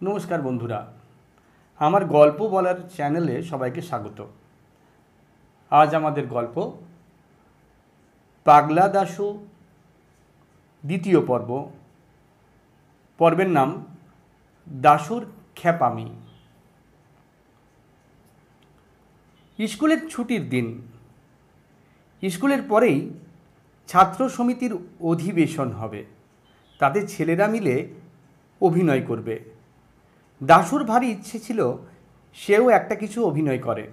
নমস্কার বন্ধুরা, আমার গল্প বলার চ্যানেলে সবাইকে স্বাগত। আজ আমাদের গল্প পাগলা দাশু দ্বিতীয় পর্বের নাম দাশুর খ্যাপামি। স্কুলের ছুটির দিন। স্কুলের পরেই ছাত্র সমিতির অধিবেশন হবে। তাতে ছেলেরা মিলে অভিনয় করবে। দাশুর ভারী ইচ্ছে ছিল সেও একটা কিছু অভিনয় করে।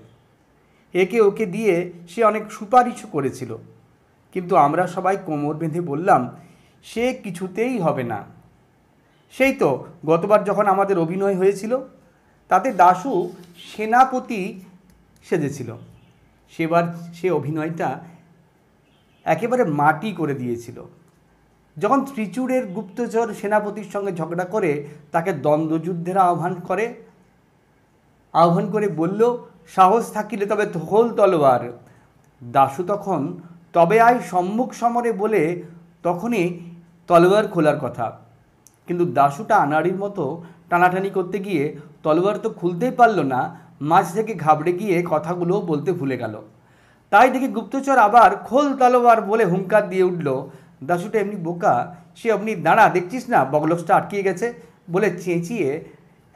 একে ওকে দিয়ে সে অনেক সুপারিশও করেছিল, কিন্তু আমরা সবাই কোমর বেঁধে বললাম সে কিছুতেই হবে না। সেই তো গতবার যখন আমাদের অভিনয় হয়েছিল, তাতে দাশু সেনাপতি সেজেছিল। সেবার সে অভিনয়টা একেবারে মাটি করে দিয়েছিল। যখন ত্রিচুরের গুপ্তচর সেনাপতির সঙ্গে ঝগড়া করে তাকে দ্বন্দ্বযুদ্ধের আহ্বান করে বলল, সাহস থাকিলে তবে হোল তলোয়ার। দাশু তখন তবে আয় সম্মুখ সমরে বলে তখনই তলোয়ার খোলার কথা, কিন্তু দাশুটা আনাড়ির মতো টানাটানি করতে গিয়ে তলোয়ার তো খুলতেই পারল না। মাঝ থেকে ঘাবড়ে গিয়ে কথাগুলো বলতে ভুলে গেল। তাই দেখে গুপ্তচর আবার খোল তলোয়ার বলে হুঙ্কার দিয়ে উঠল। দাশুটা এমনি বোকা, সে আপনি দাঁড়া, দেখছিস না বগলসটা আটকিয়ে গেছে বলে চেঁচিয়ে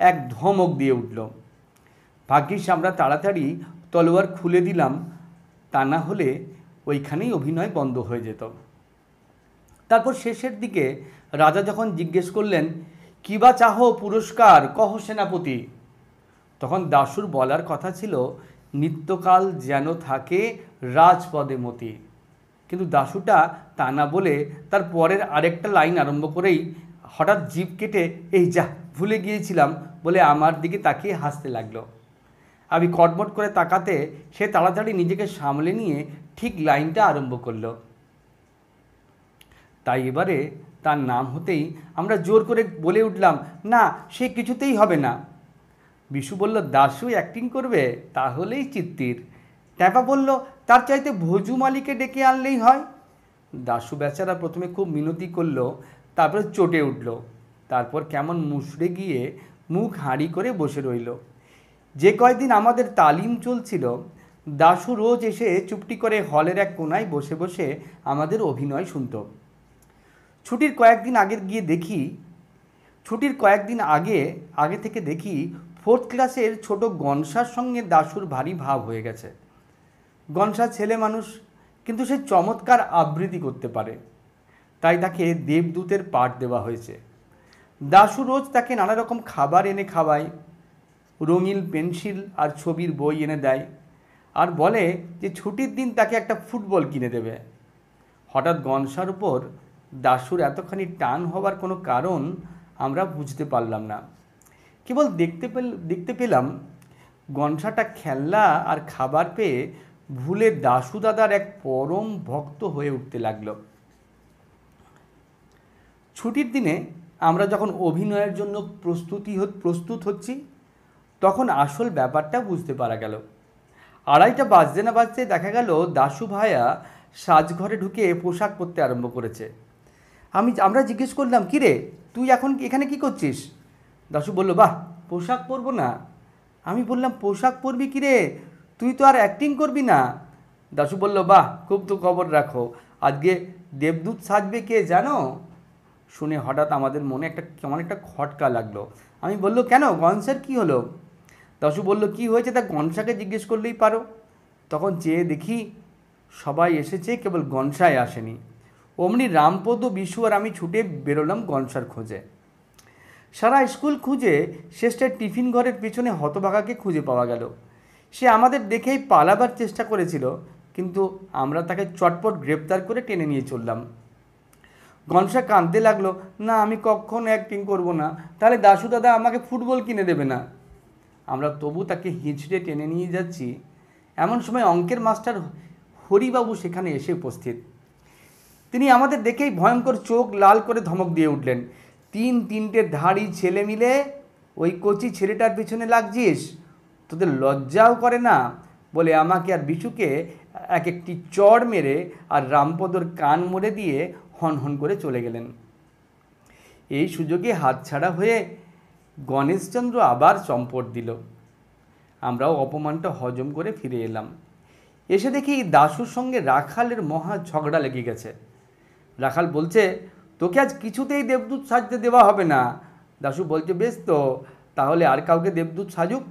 এক ধমক দিয়ে উঠল। ভাগ্যিস আমরা তাড়াতাড়ি তলোয়ার খুলে দিলাম, তা না হলে ওইখানেই অভিনয় বন্ধ হয়ে যেত। তারপর শেষের দিকে রাজা যখন জিজ্ঞেস করলেন, কী বা চাহ পুরস্কার কহ সেনাপতি, তখন দাশুর বলার কথা ছিল, নিত্যকাল যেন থাকে রাজপদে মতি। কিন্তু দাশুটা তা না বলে তার পরের আরেকটা লাইন আরম্ভ করেই হঠাৎ জিভ কেটে এই যা ভুলে গিয়েছিলাম বলে আমার দিকে তাকিয়ে হাসতে লাগলো। আমি কটমট করে তাকাতে সে তাড়াতাড়ি নিজেকে সামলে নিয়ে ঠিক লাইনটা আরম্ভ করলো। তাই এবারে তার নাম হতেই আমরা জোর করে বলে উঠলাম, না সে কিছুতেই হবে না। বিশু বলল, দাশু অ্যাক্টিং করবে, তাহলেই চিত্তির। ট্যাপা বলল, তার চাইতে ভোজু মালিকে ডেকে আনলেই হয়। দাশু বেচারা প্রথমে খুব মিনতি করলো, তারপরে চটে উঠল, তারপর কেমন মুষড়ে গিয়ে মুখ হাঁড়ি করে বসে রইল। যে কয়দিন আমাদের তালিম চলছিল, দাশু রোজ এসে চুপটি করে হলের এক কোনায় বসে বসে আমাদের অভিনয় শুনত। ছুটির কয়েকদিন আগে থেকে দেখি 4th ক্লাসের ছোট গনসার সঙ্গে দাশুর ভারী ভাব হয়ে গেছে। গনসা ছেলে মানুষ, কিন্তু সে চমৎকার আবৃত্তি করতে পারে। তাই তাকে দেবদূতের পাঠ দেওয়া হয়েছে। দাশু রোজ তাকে নানা রকম খাবার এনে খাওয়ায়, রঙিন পেন্সিল আর ছবির বই এনে দেয়, আর বলে যে ছুটির দিন তাকে একটা ফুটবল কিনে দেবে। হঠাৎ গনসার উপর দাশুর এতখানি টান হওয়ার কোনো কারণ আমরা বুঝতে পারলাম না। কেবল দেখতে পেলাম গনসাটা খেলনা আর খাবার পেয়ে ভুলে দাশু দাদার এক পরম ভক্ত হয়ে উঠতে লাগলো। ছুটির দিনে আমরা যখন অভিনয়ের জন্য প্রস্তুত হচ্ছি, তখন আসল ব্যাপারটা বুঝতে পারা গেল। 2:30 বাজতে না বাজতে দেখা গেল দাশু ভাইয়া সাজঘরে ঢুকে পোশাক পরতে আরম্ভ করেছে। আমরা জিজ্ঞেস করলাম, কী রে তুই এখন এখানে কি করছিস? দাশু বলল, বাহ, পোশাক পরবো না। আমি বললাম, পোশাক পরবি কী রে, তুই তো আর অ্যাক্টিং করবি না। দাশু বলল, বাহ, খুব তো খবর রাখো, আজকে দেবদূত সাজবে কে জানো? শুনে হঠাৎ আমাদের মনে কেমন একটা খটকা লাগলো। আমি বলল, কেন, গনসার কি হলো? দাশু বলল, কি হয়েছে তা গনসাকে জিজ্ঞেস করলেই পারো। তখন চেয়ে দেখি সবাই এসেছে, কেবল গনসায় আসেনি। অমনি রামপদ, বিশু আর আমি ছুটে বেরোলাম গনসার খোঁজে। সারা স্কুল খুঁজে শেষে টিফিন ঘরের পেছনে হতভাগাকে খুঁজে পাওয়া গেল। সে আমাদের দেখেই পালাবার চেষ্টা করেছিল, কিন্তু আমরা তাকে চটপট গ্রেপ্তার করে টেনে নিয়ে চললাম। গনসা কাঁদতে লাগলো, না আমি কখনো অ্যাক্টিং করব না, তাহলে দাশু দাদা আমাকে ফুটবল কিনে দেবে না। আমরা তবু তাকে হিঁচড়ে টেনে নিয়ে যাচ্ছি। এমন সময় অঙ্কের মাস্টার হরিবাবু সেখানে এসে উপস্থিত। তিনি আমাদের দেখেই ভয়ঙ্কর চোখ লাল করে ধমক দিয়ে উঠলেন, 3 ধাড়ি ছেলে মিলে ওই কচি ছেলেটার পিছনে লাগছিস, তোদের লজ্জাও করে না? বলে আমাকে আর বিশুকে একটি চড় মেরে আর রামপদর কান মুড়ে দিয়ে হন হন করে চলে গেলেন। এই সুযোগে হাতছাড়া হয়ে গণেশচন্দ্র আবার চম্পট দিল। আমরাও অপমানটা হজম করে ফিরে এলাম। এসে দেখি দাশুর সঙ্গে রাখালের মহা ঝগড়া লেগে গেছে। রাখাল বলছে, তোকে আজ কিছুতেই দেবদূত সাজতে দেওয়া হবে না। দাশু বলছে, বেশ তো, তাহলে আর কাউকে দেবদূত সাজুক,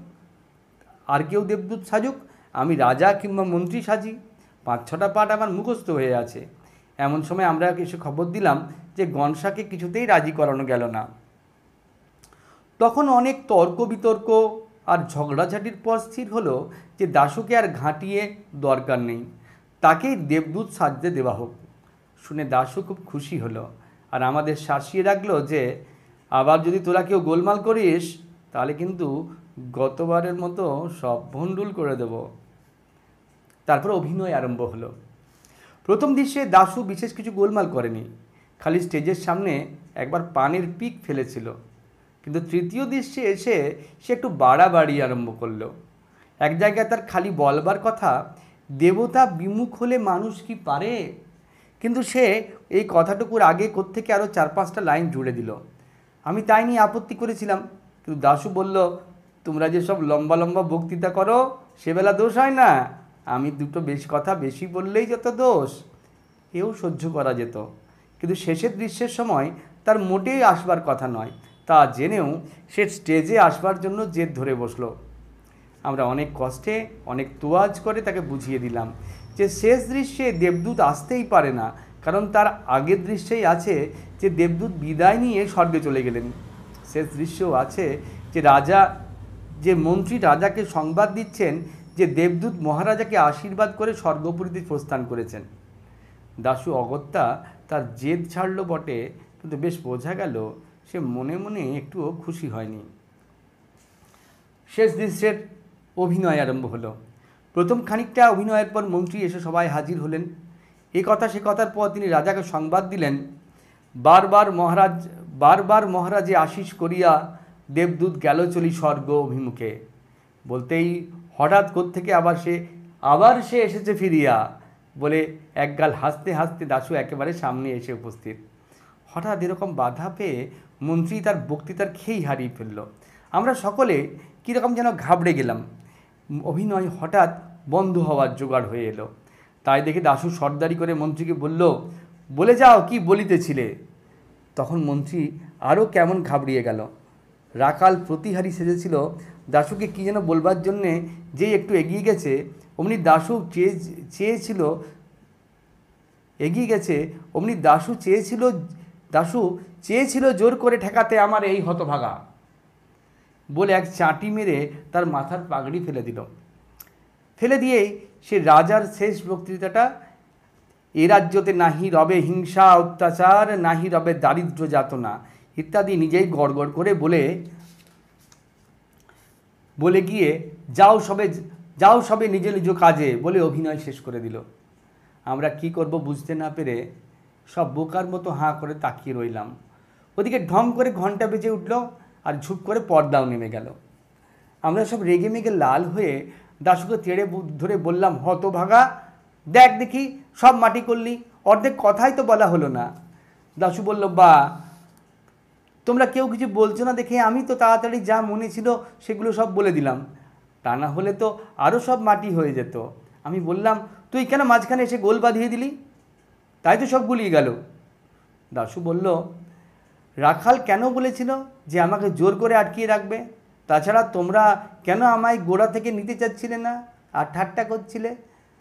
আর কেউ দেবদূত সাজুক, আমি রাজা কিংবা মন্ত্রী সাজি, 5-6টা পাঠ আমার মুখস্থ হয়ে আছে। এমন সময় আমরা এসে খবর দিলাম যে গনসাকে কিছুতেই রাজি করানো গেল না। তখন অনেক তর্ক বিতর্ক আর ঝগড়াঝাটির পর স্থির হলো যে দাশুকে আর ঘাঁটিয়ে দরকার নেই, তাকেই দেবদূত সাজতে দেওয়া হোক। শুনে দাশু খুব খুশি হলো আর আমাদের শাসিয়ে রাখলো যে আবার যদি তোরা কেউ গোলমাল করিস তাহলে কিন্তু গতবারের মতো সব ভণ্ডুল করে দেব। তারপর অভিনয় আরম্ভ হলো। প্রথম দৃশ্যে দাশু বিশেষ কিছু গোলমাল করেনি, খালি স্টেজের সামনে একবার পানের পিক ফেলেছিল। কিন্তু তৃতীয় দৃশ্যে এসে সে একটু বাড়াবাড়ি আরম্ভ করলো। এক জায়গায় তার খালি বলবার কথা, দেবতা বিমুখ হলে মানুষ কি পারে, কিন্তু সে এই কথাটুকুর আগে কোত্থেকে আরও 4-5টা লাইন জুড়ে দিল। আমি তাই নিয়ে আপত্তি করেছিলাম, কিন্তু দাশু বলল, তোমরা যেসব লম্বা লম্বা বক্তৃতা করো সেবেলা দোষ হয় না, আমি দুটো কথা বেশি বললেই যত দোষ। এও সহ্য করা যেত, কিন্তু শেষের দৃশ্যের সময় তার মোটেই আসবার কথা নয়, তা জেনেও সে স্টেজে আসবার জন্য জেদ ধরে বসলো। আমরা অনেক কষ্টে অনেক তোয়াজ করে তাকে বুঝিয়ে দিলাম যে শেষ দৃশ্যে দেবদূত আসতেই পারে না, কারণ তার আগের দৃশ্যেই আছে যে দেবদূত বিদায় নিয়ে স্বর্গে চলে গেলেন। শেষ দৃশ্যও আছে যে মন্ত্রী রাজাকে সংবাদ দিচ্ছেন যে দেবদূত মহারাজাকে আশীর্বাদ করে স্বর্গপুরীতে প্রস্থান করেছেন। দাশু অগত্যা তার জেদ ছাড়ল বটে, কিন্তু বেশ বোঝা গেল সে মনে মনে একটুও খুশি হয়নি। শেষ দৃশ্যের অভিনয় আরম্ভ হলো। প্রথম খানিকটা অভিনয়ের পর মন্ত্রী এসে সবাই হাজির হলেন। এ কথা সে কথার পর তিনি রাজাকে সংবাদ দিলেন, বারবার মহারাজে আশিস করিয়া দেবদূত গেল চলি স্বর্গ অভিমুখে। বলতেই হঠাৎ কোত্থেকে আবার সে এসেছে ফিরিয়া বলে একগাল হাসতে হাসতে দাশু একেবারে সামনে এসে উপস্থিত। হঠাৎ এরকম বাধা পেয়ে মন্ত্রী তার বক্তৃতার খেই হারিয়ে ফেলল। আমরা সকলে কীরকম যেন ঘাবড়ে গেলাম। অভিনয় হঠাৎ বন্ধ হওয়ার জোগাড় হয়ে এলো। তাই দেখে দাশু সর্দারি করে মন্ত্রীকে বলল, বলে যাও কি বলিতেছিলে। তখন মন্ত্রী আরও কেমন ঘাবড়িয়ে গেল। রাখাল প্রতিহারী সেজেছিল, দাশুকে কী যেন বলবার জন্যে যেই একটু এগিয়ে গেছে অমনি দাশু চেয়েছিল জোর করে ঠেকাতে আমার এই হতভাগা বলে এক চাঁটি মেরে তার মাথার পাগড়ি ফেলে দিয়েই সে রাজার শেষ বক্তৃতাটা, এ রাজ্যতে নাহি রবে হিংসা অত্যাচার, নাহি রবে দারিদ্র্য যাতনা ইত্যাদি নিজেই গড়গড় করে বলে গিয়ে যাও সবে নিজ নিজ কাজে বলে অভিনয় শেষ করে দিল। আমরা কি করব বুঝতে না পেরে সব বোকার মতো হাঁ করে তাকিয়ে রইলাম। ওদিকে ঢং করে ঘন্টা বেজে উঠল আর ঝুপ করে পর্দাও নেমে গেল। আমরা সব রেগে মেগে লাল হয়ে দাশুকে তেড়ে ধরে বললাম, হতভাগা, দেখ দেখি সব মাটি করলি, অর্ধেক কথাই তো বলা হলো না। দাশু বলল, বা তোমরা কেউ কিছু বলছো না দেখে আমি তো তাড়াতাড়ি যা মনে ছিল সেগুলো সব বলে দিলাম, তা না হলে তো আরও সব মাটি হয়ে যেত। আমি বললাম, তুই কেন মাঝখানে এসে গোল বাঁধিয়ে দিলি, তাই তো সব গুলিয়ে গেল। দাশু বলল, রাখাল কেন বলেছিল যে আমাকে জোর করে আটকিয়ে রাখবে, তাছাড়া তোমরা কেন আমায় গোড়া থেকে নিতে চাচ্ছিলে না আর ঠাট্টা করছিলে,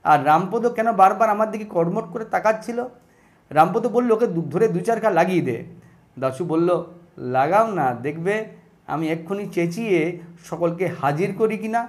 আর রামপদ কেন বারবার আমার দিকে কর্মট করে তাকাচ্ছিল। রামপদ বলল, ওকে ধরে 2-4 ঘা লাগিয়ে দে। দাশু বলল, লাগাও না, দেখবে আমি এক্ষুনি চেঁচিয়ে সকলকে হাজির করি কিনা।